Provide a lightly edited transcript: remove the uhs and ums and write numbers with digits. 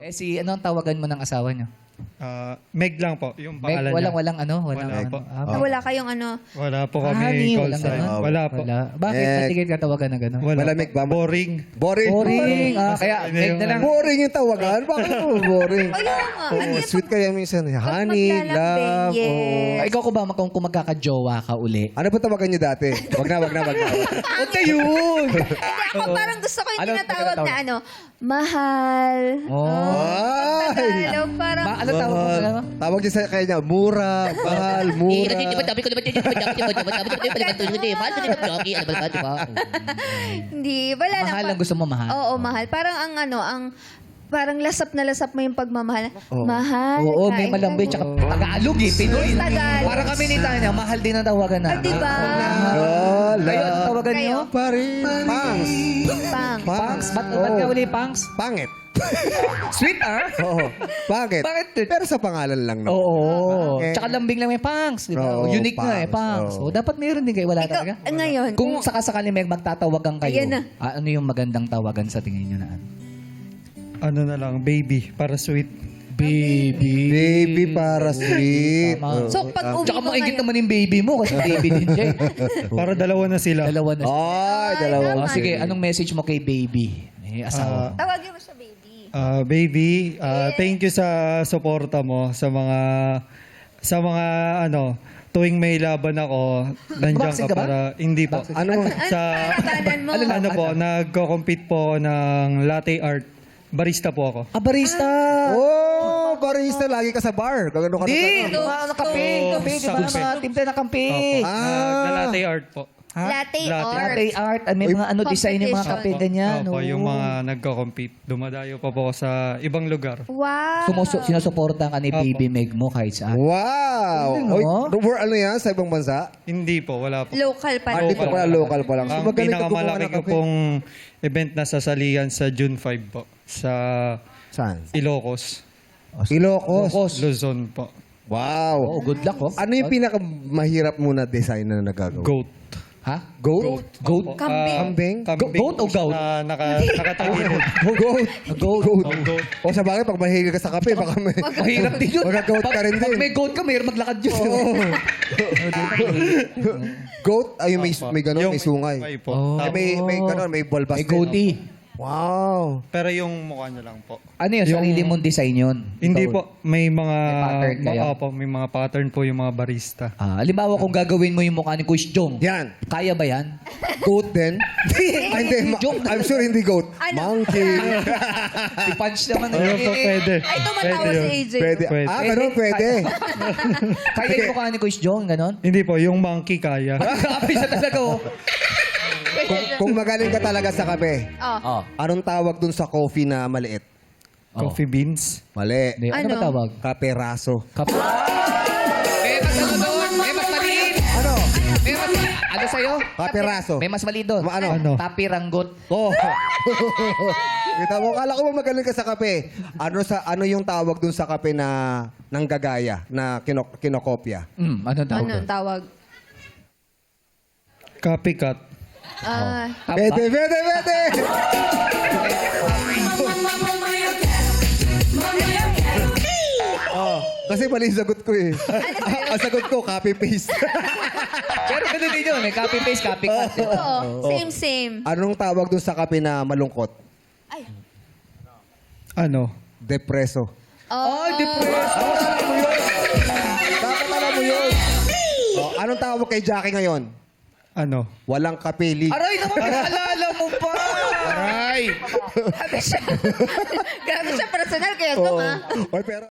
Ano ang tawagan mo ng asawa niyo? Meg lang po, yung Meg, pangalan niya. walang po. Wala kayong ano. Wala po kami honey, call walang sign. ganon? Wala po. Wala. Bakit? Eh, Patigil ka tawagan na gano'n? Wala. Malamig ba? Boring. Boring. Boring. Kaya Ano Meg yung na lang. Boring yung tawagan. Bakit mo boring? Ayun nga. Ano yung Sweet kaya minsan. Honey, maglalambing, love. yes. oh. Ikaw ko ba kung magkakajowa ka uli? Ano ba tawagan niyo dati? Wag na. Huwag na yun! Hindi ako parang gusto ko yung Ano tinatawag tinatawag? na ano, mahal. Ay! Tagalog, parang Ano tawag mo Mahal. sa Tawag niya sa kanya, mura, mahal, mura. hindi. Wala lang. Mahal ang gusto mo, mahal? Oo, mahal. Parang ang ano, parang lasap na lasap mo yung pagmamahal. Mahal. Oo, may kain malambing ka. tsaka Tagalog eh, Pinoy. Tagalog. Para kami ni Tanya, mahal din ang tawagan na. Ah, diba? Kayo, ano tawagan Kayo? niyo? Pare, pangs. Pang. Pangs? Ba't Oo. nga uli pangs? Pangit. Sweet ah? Oo. Bakit? Bakit? Pero sa pangalan lang naman. Oo. Okay. Tsaka lambing lang may pangs. Di ba? Oo, Unique nga eh, pangs. pangs. Oo. O, dapat meron din kayo. Wala Ikaw, talaga. ngayon, Kung sakasakali may magtatawagan kayo, Ayan na. ano yung magandang tawagan sa tingin nyo na? Ano na lang, baby, para sweet. Baby. Baby para sweet. Tama. So, pag uwi Tsaka mo maingit ngayon, naman yung baby mo kasi baby din siya eh. Para dalawa na sila. Dalawa na siya. Ay, dalawa. O, sige, anong message mo kay baby? Eh, asawa. tawagin mo siya, baby. Baby, thank you sa suporta mo sa mga ano, tuwing may laban ako, nandiyan Boxing ka ka ba? para hindi po. Boxing? Ano? Sa Pangalan mo. ano po, nagko-compete po ng latte art. Barista po ako. Barista! Oh, barista. Lagi ka sa bar. Gagano ka na. Hindi! Mga kape! Kape, di ba? Sa Mga timpla na kape! Opo. Ah. Na latte art po. Latte Latte art. Latte art. May Uy, mga ano design yung mga kape, competition. ganyan. Opo, oo. yung mga nagko-compete. Dumadayo pa po ako sa ibang lugar. Wow. Sinusuportahan ka ni Opo. Baby Meg mo kahit saan. Wow. Ano? Oy, ano yan? Sa ibang bansa? Hindi po, wala po. Local pa Ah, rin. dito pala local pa lang. So, Ang magaling ka gumawa pinakamalaki ng ko kape. pong event na sasalihan sa June 5 po. Sa Saan? Ilocos, Ilocos. Luzon po. Wow. Oh, good luck, oh. Ano yung pinakamahirap mo na design na nagagawa? Goat. Ha? Goat? Goat? Kambing. Kambing? Goat o goat? Na nakatawid. Goat. Goat. Goat. O sa bagay, pag mahilig ka sa kape, baka may... Mahirap din yun. Magka-goat ka rin Pag din. may goat ka, mahirap maglakad yun. Goat? Ay, may gano'n, may sungay. May po. Oh. Ay, may gano'n, may balbas May din. goatee. Wow. Pero yung mukha niya lang po. Ano yun? Sarili mong design yun? Hindi po. May mga... pattern kayo? Opo, may mga pattern po yung mga barista. Halimbawa kung gagawin mo yung mukha ni Kuya Jong. Yan. Kaya ba yan? Goat din? Ay, hindi. Joke. I'm sure hindi goat. Ano? Monkey. Si Punch naman. Ayun po, pwede. Ay, tumatawa Pwede si yun. AJ. Pwede. Pwede. Ah, gano'n, pwede. Kaya yung mukha ni Kuya Jong, ganon? Hindi po, yung monkey kaya. Grabe siya talaga, oh. Kung magaling ka talaga sa kape, Oh. Oh. anong tawag dun sa coffee na maliit? Coffee beans. Mali. Ano Ano? ba tawag? Kaperaso. May mas ano doon? May mas maliit. Ano? May mas ano sa'yo? Kaperaso. May mas maliit doon. Ano? Ano? Tapiranggot. Oh. Kita mo, kala ko magaling ka sa kape. Ano yung tawag dun sa kape na nanggagaya, na kinokopya? Ano tawag Ano doon? ang tawag? Copycat. Pwede. Oh, kasi mali yung sagot ko eh. Ang sagot ko, copy-paste. Pero ganun din yun. May copy-paste, copycat. Oo. Same. Anong tawag dun sa kape na malungkot? Ay. Ano? Depreso. Ay, depressed. Dapat alam mo yun. Oh, anong tawag kay Jackie ngayon? Ano? Walang kapili. Aray naman, naalala mo pa. Aray! Grabe siya. Grabe siya personal kaya Oo. ha. Oy, pero